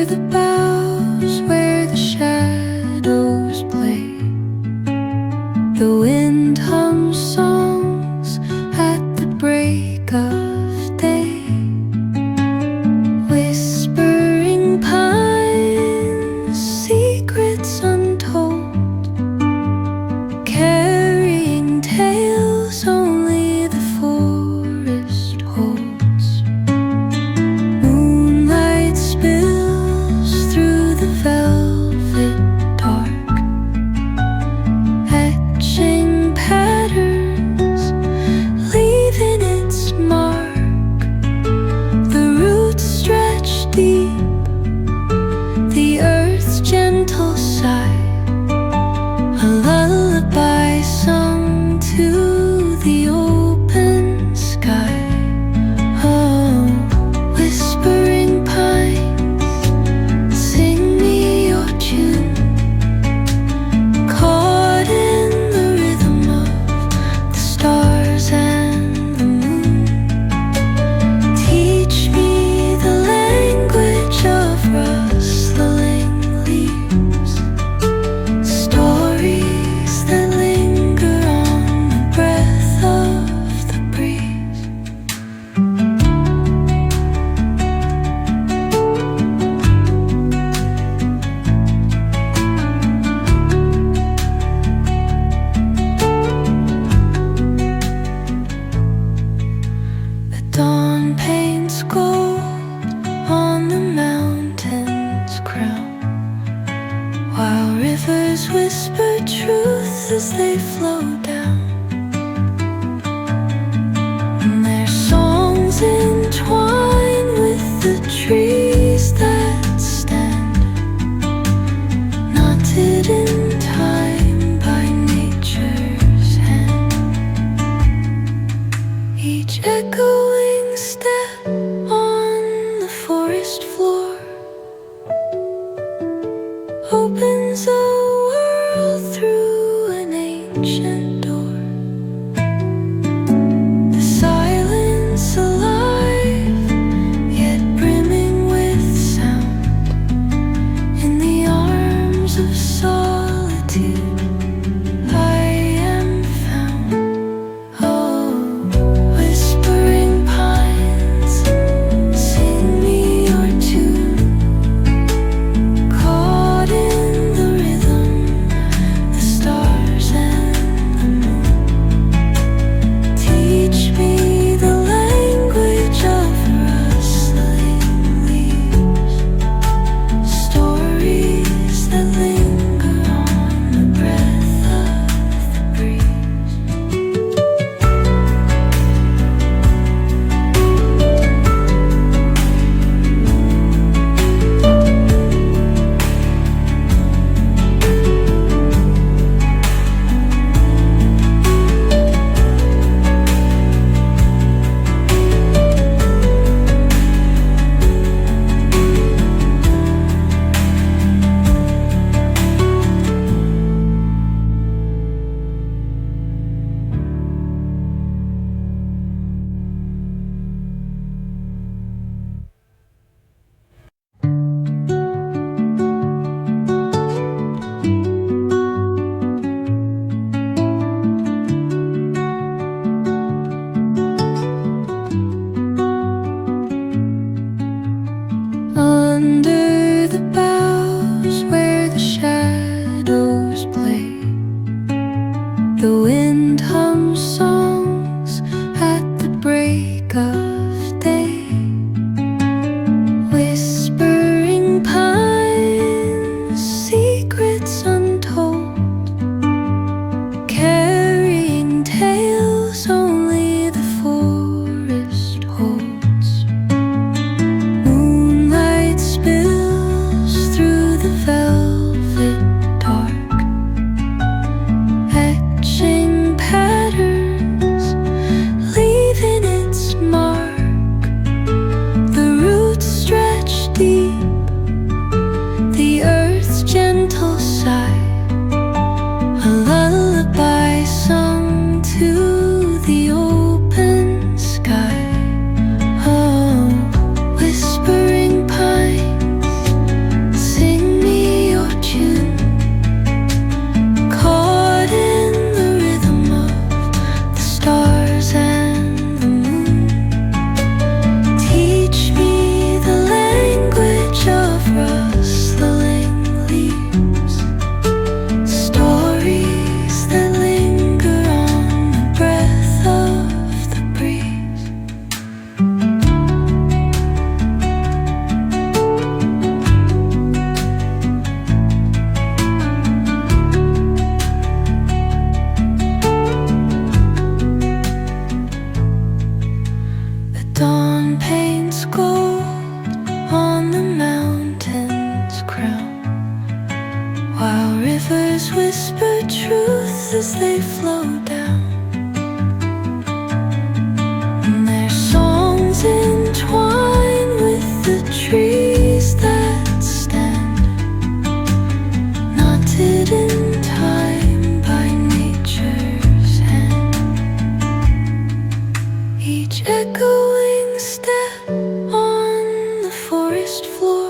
the boughs where the shadows play, the wind hums songs at the break of day. Whispering pines, secrets untold, carrying tales only the forest holds. Moonlight spills through the velvet dark, etching patterns, leaving its mark. The roots stretch deep, the earth's gentle sigh, a lullaby sung to the open sky. Oh, whispering pines, sing me your tune, caught in the rhythm of the stars and the moon. Teach me the language of rustling leaves, stories that linger on the breath of the breeze. The dawn paints gold on the mountain's crown, while rivers whisper truth as they flow down. And their songs entwine with the trees that stand, knotted in time by nature's hand. Each echoing step on the forest floor opens a world through an ancient door. The silence alive, yet brimming with sound. In the arms of solitude I am found. Oh, whispering pines, sing me your tune, caught in the rhythm, the stars and the moon. Teach me the language of rustling leaves, stories that linger on the breath of the breeze. Under the boughs where the shadows play, the wind hums songs at the break of day. Whispering pines, secrets untold, carrying tales only the forest holds. Moonlight spills through the velvet dark, etching patterns, leaving its mark. The roots stretch as they flow down. And their songs entwine with the trees that stand, knotted in time by nature's hand. Each echoing step on the forest floor